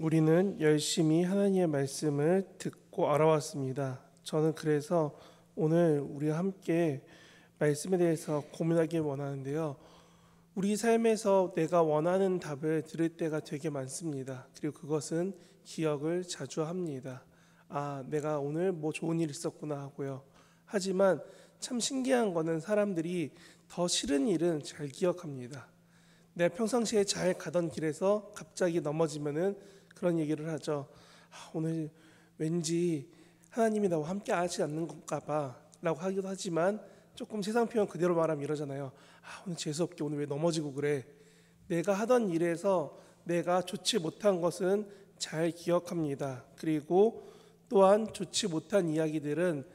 우리는 열심히 하나님의 말씀을 듣고 알아왔습니다. 저는 그래서 오늘 우리가 함께 말씀에 대해서 고민하기 원하는데요. 우리 삶에서 내가 원하는 답을 들을 때가 되게 많습니다. 그리고 그것은 기억을 자주 합니다. 내가 오늘 뭐 좋은 일 있었구나 하고요. 하지만 참 신기한 거는 사람들이 더 싫은 일은 잘 기억합니다. 내가 평상시에 잘 가던 길에서 갑자기 넘어지면은 그런 얘기를 하죠. 오늘 왠지 하나님이 나와 함께 하지 않는 건가 봐 라고 하기도 하지만 조금 세상 표현 그대로 말하면 이러잖아요. 오늘 재수없게 오늘 왜 넘어지고 그래. 내가 하던 일에서 내가 좋지 못한 것은 잘 기억합니다. 그리고 또한 좋지 못한 이야기들은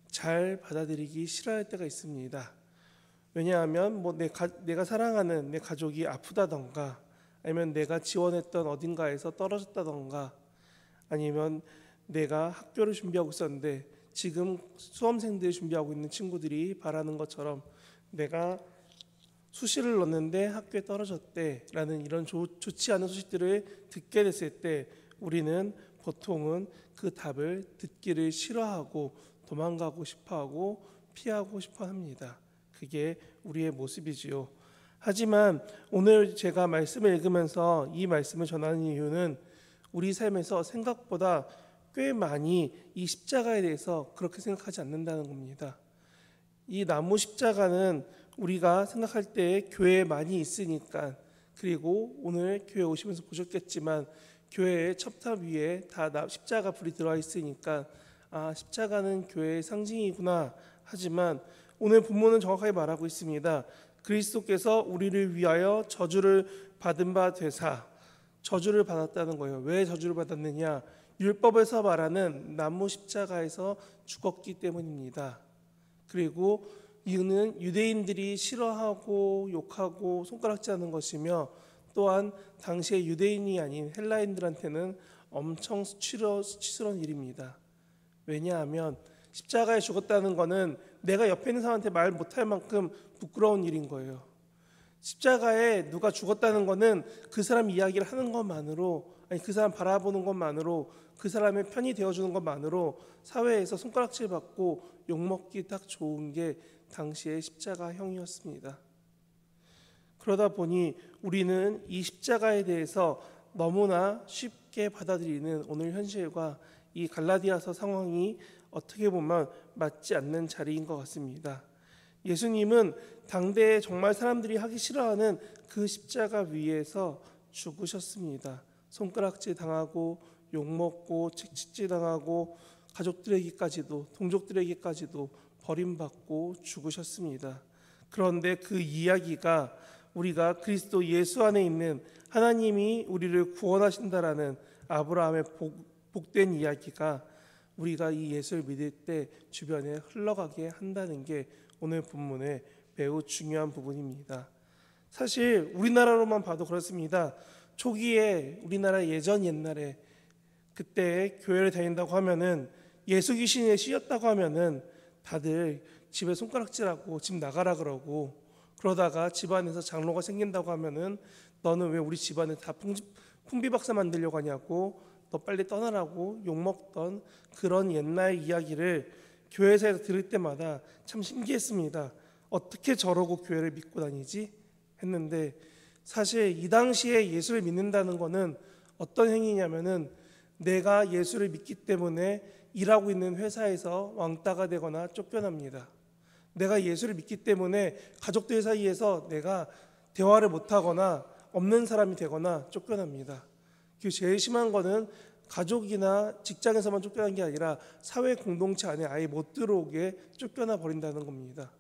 잘 받아들이기 싫어할 때가 있습니다. 왜냐하면 내가 사랑하는 내 가족이 아프다던가, 아니면 내가 지원했던 어딘가에서 떨어졌다던가, 아니면 내가 학교를 준비하고 있었는데 지금 수험생들이 준비하고 있는 친구들이 바라는 것처럼 내가 수시를 넣었는데 학교에 떨어졌대라는 이런 좋지 않은 소식들을 듣게 됐을 때 우리는 보통은 그 답을 듣기를 싫어하고 도망가고 싶어하고 피하고 싶어 합니다. 그게 우리의 모습이지요. 하지만 오늘 제가 말씀을 읽으면서 이 말씀을 전하는 이유는 우리 삶에서 생각보다 꽤 많이 이 십자가에 대해서 그렇게 생각하지 않는다는 겁니다. 이 나무 십자가는 우리가 생각할 때 교회에 많이 있으니까, 그리고 오늘 교회 오시면서 보셨겠지만 교회의 첩탑 위에 다 십자가 불이 들어와 있으니까 십자가는 교회의 상징이구나. 하지만 오늘 본문은 정확하게 말하고 있습니다. 그리스도께서 우리를 위하여 저주를 받은 바 되사, 저주를 받았다는 거예요. 왜 저주를 받았느냐? 율법에서 말하는 나무 십자가에서 죽었기 때문입니다. 그리고 이유는 유대인들이 싫어하고 욕하고 손가락질하는 것이며, 또한 당시의 유대인이 아닌 헬라인들한테는 엄청 수치스러운 일입니다. 왜냐하면 십자가에 죽었다는 것은 내가 옆에 있는 사람한테 말 못할 만큼 부끄러운 일인 거예요. 십자가에 누가 죽었다는 것은 그 사람 이야기를 하는 것만으로, 아니 그 사람 바라보는 것만으로, 그 사람의 편이 되어주는 것만으로 사회에서 손가락질 받고 욕먹기 딱 좋은 게 당시의 십자가형이었습니다. 그러다 보니 우리는 이 십자가에 대해서 너무나 쉽게 받아들이는 오늘 현실과 이 갈라디아서 상황이 어떻게 보면 맞지 않는 자리인 것 같습니다. 예수님은 당대에 정말 사람들이 하기 싫어하는 그 십자가 위에서 죽으셨습니다. 손가락질 당하고 욕먹고 책찍질 당하고 가족들에게까지도, 동족들에게까지도 버림받고 죽으셨습니다. 그런데 그 이야기가 우리가 그리스도 예수 안에 있는 하나님이 우리를 구원하신다라는 아브라함의 복된 이야기가 우리가 이 예수를 믿을 때 주변에 흘러가게 한다는 게 오늘 본문의 매우 중요한 부분입니다. 사실 우리나라로만 봐도 그렇습니다. 초기에 우리나라 옛날에 그때 교회를 다닌다고 하면은 예수 귀신에 씌였다고 하면은 다들 집에 손가락질하고 집 나가라 그러고, 그러다가 집안에서 장로가 생긴다고 하면은 너는 왜 우리 집안에 다 풍비박사 만들려고 하냐고, 너 빨리 떠나라고 욕먹던 그런 옛날 이야기를 교회에서 들을 때마다 참 신기했습니다. 어떻게 저러고 교회를 믿고 다니지? 했는데, 사실 이 당시에 예수를 믿는다는 것은 어떤 행위냐면은 내가 예수를 믿기 때문에 일하고 있는 회사에서 왕따가 되거나 쫓겨납니다. 내가 예수를 믿기 때문에 가족들 사이에서 내가 대화를 못하거나 없는 사람이 되거나 쫓겨납니다. 그 제일 심한 거는 가족이나 직장에서만 쫓겨난 게 아니라 사회 공동체 안에 아예 못 들어오게 쫓겨나 버린다는 겁니다.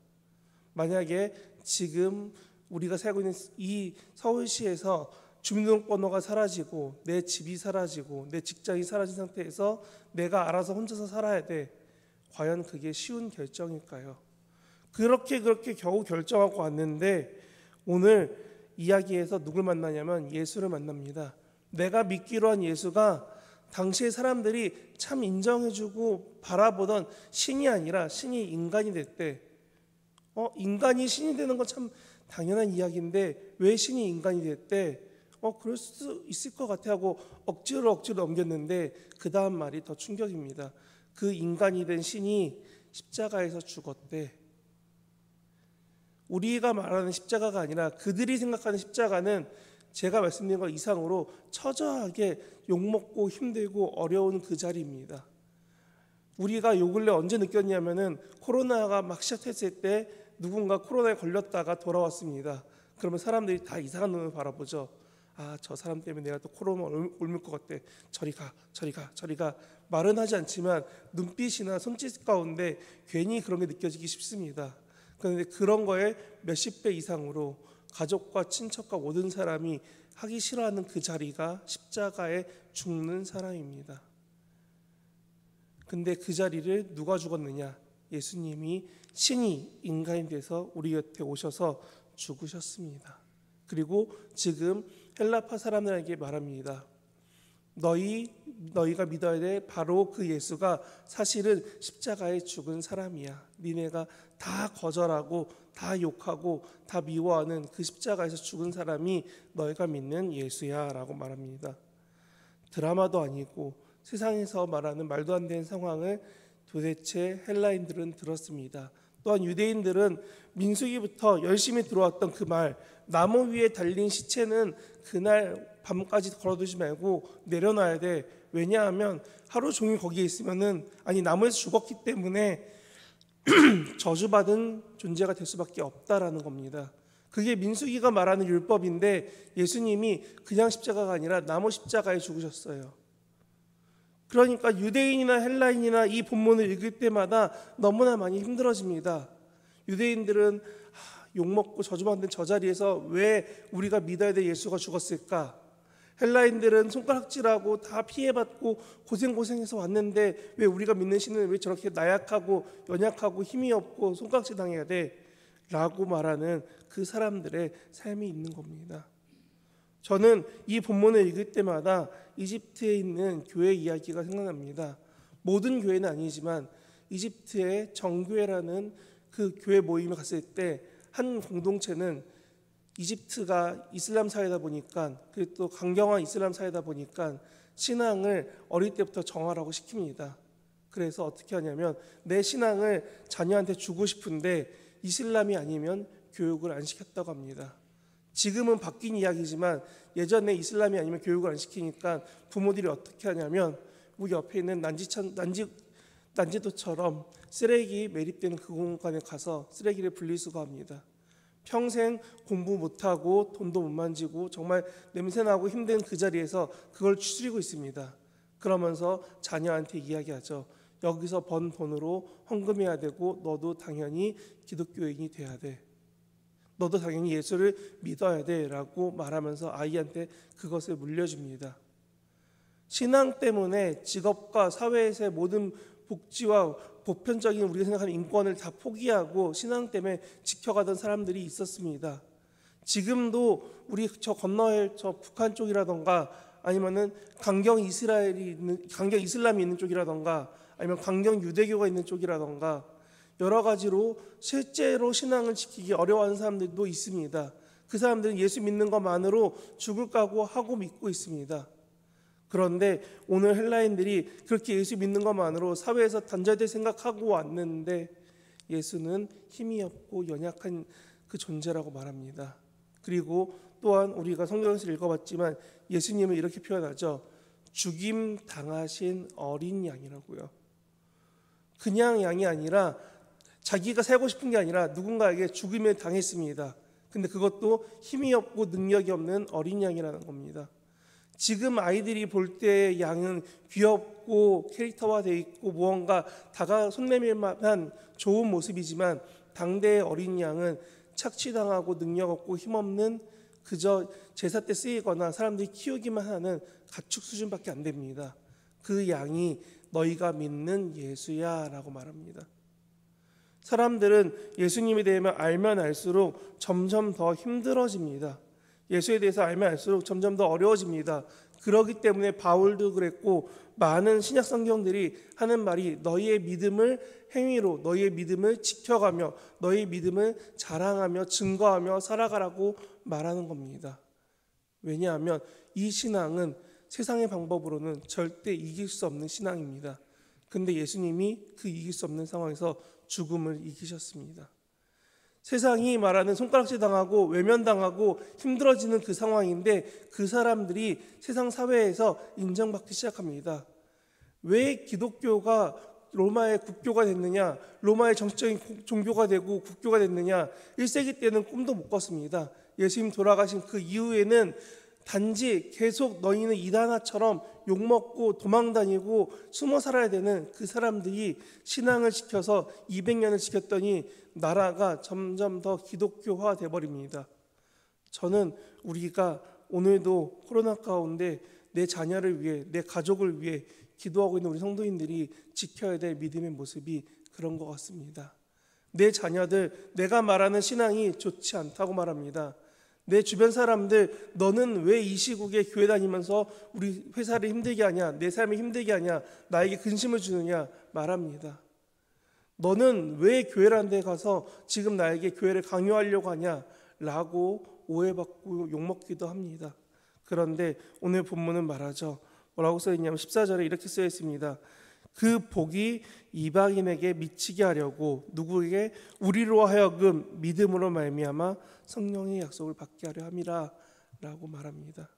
만약에 지금 우리가 살고 있는 이 서울시에서 주민등록번호가 사라지고 내 집이 사라지고 내 직장이 사라진 상태에서 내가 알아서 혼자서 살아야 돼. 과연 그게 쉬운 결정일까요? 그렇게 겨우 결정하고 왔는데 오늘 이야기에서 누굴 만나냐면 예수를 만납니다. 내가 믿기로 한 예수가 당시의 사람들이 참 인정해주고 바라보던 신이 아니라 신이 인간이 됐대. 인간이 신이 되는 건 참 당연한 이야기인데 왜 신이 인간이 됐대? 그럴 수 있을 것 같아 하고 억지로 넘겼는데 그 다음 말이 더 충격입니다. 그 인간이 된 신이 십자가에서 죽었대. 우리가 말하는 십자가가 아니라 그들이 생각하는 십자가는 제가 말씀드린 것 이상으로 처절하게 욕먹고 힘들고 어려운 그 자리입니다. 우리가 요 근래 언제 느꼈냐면은 코로나가 막 시작했을 때 누군가 코로나에 걸렸다가 돌아왔습니다. 그러면 사람들이 다 이상한 눈을 바라보죠. 저 사람 때문에 내가 또 코로나 옮을 것 같대. 저리 가. 말은 하지 않지만 눈빛이나 손짓 가운데 괜히 그런 게 느껴지기 쉽습니다. 그런데 그런 거에 몇십 배 이상으로 가족과 친척과 모든 사람이 하기 싫어하는 그 자리가 십자가에 죽는 사람입니다. 근데 그 자리를 누가 죽었느냐? 예수님이 신이 인간이 돼서 우리 곁에 오셔서 죽으셨습니다. 그리고 지금 헬라파 사람들에게 말합니다. 너희가 믿어야 돼. 바로 그 예수가 사실은 십자가에 죽은 사람이야. 니네가 다 거절하고 다 욕하고 다 미워하는 그 십자가에서 죽은 사람이 너희가 믿는 예수야 라고 말합니다. 드라마도 아니고 세상에서 말하는 말도 안 되는 상황을 도대체 헬라인들은 들었습니다. 또한 유대인들은 민수기부터 열심히 들어왔던 그 말, 나무 위에 달린 시체는 그날 밤까지 걸어두지 말고 내려놔야 돼. 왜냐하면 하루 종일 거기에 있으면은 나무에서 죽었기 때문에 저주받은 존재가 될 수밖에 없다라는 겁니다. 그게 민수기가 말하는 율법인데 예수님이 그냥 십자가가 아니라 나무 십자가에 죽으셨어요. 그러니까 유대인이나 헬라인이나 이 본문을 읽을 때마다 너무나 많이 힘들어집니다. 유대인들은 욕먹고 저주받는 저 자리에서 왜 우리가 믿어야 될 예수가 죽었을까? 헬라인들은 손가락질하고 다 피해받고 고생해서 왔는데 왜 우리가 믿는 신은 왜 저렇게 나약하고 연약하고 힘이 없고 손가락질 당해야 돼? 라고 말하는 그 사람들의 삶이 있는 겁니다. 저는 이 본문을 읽을 때마다 이집트에 있는 교회 이야기가 생각납니다. 모든 교회는 아니지만 이집트의 정교회라는 그 교회 모임에 갔을 때 한 공동체는 이집트가 이슬람 사회다 보니까 그리고 또 강경한 이슬람 사회다 보니까 신앙을 어릴 때부터 정하라고 시킵니다. 그래서 어떻게 하냐면 내 신앙을 자녀한테 주고 싶은데 이슬람이 아니면 교육을 안 시켰다고 합니다. 지금은 바뀐 이야기지만 예전에 이슬람이 아니면 교육을 안 시키니까 부모들이 어떻게 하냐면 우리 옆에 있는 난지도처럼 쓰레기 매립되는 그 공간에 가서 쓰레기를 분리수거합니다. 평생 공부 못하고 돈도 못 만지고 정말 냄새나고 힘든 그 자리에서 그걸 추스리고 있습니다. 그러면서 자녀한테 이야기하죠. 여기서 번 돈으로 헌금해야 되고 너도 당연히 기독교인이 돼야 돼. 너도 당연히 예수를 믿어야 돼 라고 말하면서 아이한테 그것을 물려줍니다. 신앙 때문에 직업과 사회에서의 모든 복지와 보편적인 우리가 생각하는 인권을 다 포기하고 신앙 때문에 지켜가던 사람들이 있었습니다. 지금도 우리 저 건너에 저 북한 쪽이라던가 아니면은 강경 이슬람이 있는 쪽이라던가 아니면 강경 유대교가 있는 쪽이라던가 여러 가지로 실제로 신앙을 지키기 어려워하는 사람들도 있습니다. 그 사람들은 예수 믿는 것만으로 죽을 각오하고 믿고 있습니다. 그런데 오늘 헬라인들이 그렇게 예수 믿는 것만으로 사회에서 단절될 생각하고 왔는데 예수는 힘이 없고 연약한 그 존재라고 말합니다. 그리고 또한 우리가 성경에서 읽어봤지만 예수님을 이렇게 표현하죠. 죽임 당하신 어린 양이라고요. 그냥 양이 아니라 자기가 살고 싶은 게 아니라 누군가에게 죽임을 당했습니다. 근데 그것도 힘이 없고 능력이 없는 어린 양이라는 겁니다. 지금 아이들이 볼 때 양은 귀엽고 캐릭터화되어 있고 무언가 손내밀 만한 좋은 모습이지만 당대의 어린 양은 착취당하고 능력 없고 힘없는 그저 제사 때 쓰이거나 사람들이 키우기만 하는 가축 수준밖에 안 됩니다. 그 양이 너희가 믿는 예수야 라고 말합니다. 사람들은 예수님에 대해 알면 알수록 점점 더 힘들어집니다. 예수에 대해서 알면 알수록 점점 더 어려워집니다. 그렇기 때문에 바울도 그랬고 많은 신약 성경들이 하는 말이 너희의 믿음을 행위로 너희의 믿음을 지켜가며 너희의 믿음을 자랑하며 증거하며 살아가라고 말하는 겁니다. 왜냐하면 이 신앙은 세상의 방법으로는 절대 이길 수 없는 신앙입니다. 근데 예수님이 그 이길 수 없는 상황에서 죽음을 이기셨습니다. 세상이 말하는 손가락질 당하고 외면당하고 힘들어지는 그 상황인데 그 사람들이 세상 사회에서 인정받기 시작합니다. 왜 기독교가 로마의 국교가 됐느냐, 로마의 정치적인 종교가 되고 국교가 됐느냐, 1세기 때는 꿈도 못 꿨습니다. 예수님 돌아가신 그 이후에는 단지 계속 너희는 이단아처럼 욕먹고 도망다니고 숨어 살아야 되는 그 사람들이 신앙을 지켜서 200년을 지켰더니 나라가 점점 더 기독교화 돼버립니다. 저는 우리가 오늘도 코로나 가운데 내 자녀를 위해, 내 가족을 위해 기도하고 있는 우리 성도인들이 지켜야 될 믿음의 모습이 그런 것 같습니다. 내 자녀들, 내가 말하는 신앙이 좋지 않다고 말합니다. 내 주변 사람들, 너는 왜 이 시국에 교회 다니면서 우리 회사를 힘들게 하냐, 내 삶을 힘들게 하냐, 나에게 근심을 주느냐 말합니다. 너는 왜 교회라는 데 가서 지금 나에게 교회를 강요하려고 하냐 라고 오해받고 욕먹기도 합니다. 그런데 오늘 본문은 말하죠. 뭐라고 써있냐면 14절에 이렇게 쓰여 있습니다. 그 복이 이방인에게 미치게 하려고 누구에게 우리로 하여금 믿음으로 말미암아 성령의 약속을 받게 하려 함이라 라고 말합니다.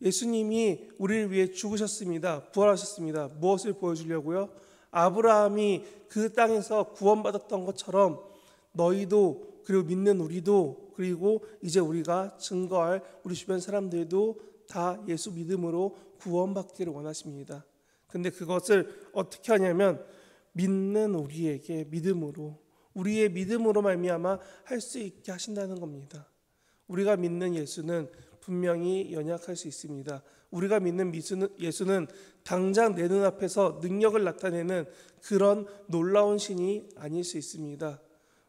예수님이 우리를 위해 죽으셨습니다. 부활하셨습니다. 무엇을 보여주려고요? 아브라함이 그 땅에서 구원받았던 것처럼 너희도, 그리고 믿는 우리도, 그리고 이제 우리가 증거할 우리 주변 사람들도 다 예수 믿음으로 구원받기를 원하십니다. 근데 그것을 어떻게 하냐면 믿는 우리에게 믿음으로, 우리의 믿음으로 말미암아 할 수 있게 하신다는 겁니다. 우리가 믿는 예수는 분명히 연약할 수 있습니다. 우리가 믿는 예수는 당장 내 눈앞에서 능력을 나타내는 그런 놀라운 신이 아닐 수 있습니다.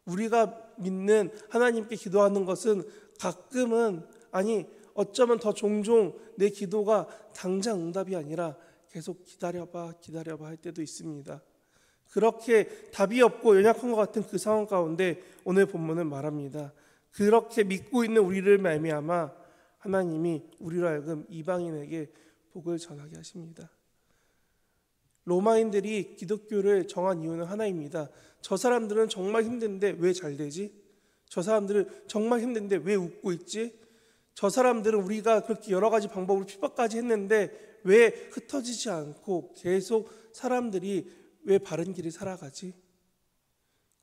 우리가 믿는 하나님께 기도하는 것은 가끔은, 아니 어쩌면 더 종종 내 기도가 당장 응답이 아니라 계속 기다려봐 할 때도 있습니다. 그렇게 답이 없고 연약한 것 같은 그 상황 가운데 오늘 본문은 말합니다. 그렇게 믿고 있는 우리를 말미암아 하나님이 우리로 하여금 이방인에게 복을 전하게 하십니다. 로마인들이 기독교를 정한 이유는 하나입니다. 저 사람들은 정말 힘든데 왜 잘 되지? 저 사람들은 정말 힘든데 왜 웃고 있지? 저 사람들은 우리가 그렇게 여러 가지 방법으로 핍박까지 했는데 왜 흩어지지 않고 계속 사람들이 왜 바른 길을 살아가지?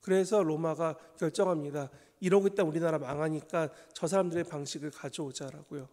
그래서 로마가 결정합니다. 이러고 있다 우리나라 망하니까 저 사람들의 방식을 가져오자라고요.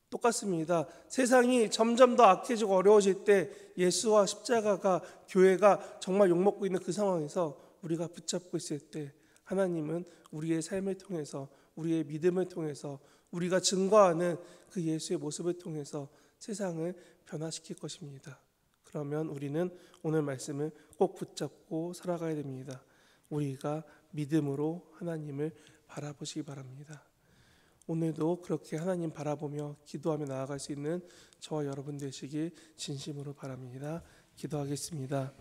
똑같습니다. 세상이 점점 더 악해지고 어려워질 때 예수와 십자가가, 교회가 정말 욕먹고 있는 그 상황에서 우리가 붙잡고 있을 때 하나님은 우리의 삶을 통해서, 우리의 믿음을 통해서, 우리가 증거하는 그 예수의 모습을 통해서 세상을 변화시킬 것입니다. 그러면 우리는 오늘 말씀을 꼭 붙잡고 살아가야 됩니다. 우리가 믿음으로 하나님을 바라보시기 바랍니다. 오늘도 그렇게 하나님 바라보며 기도하며 나아갈 수 있는 저와 여러분 되시길 진심으로 바랍니다. 기도하겠습니다.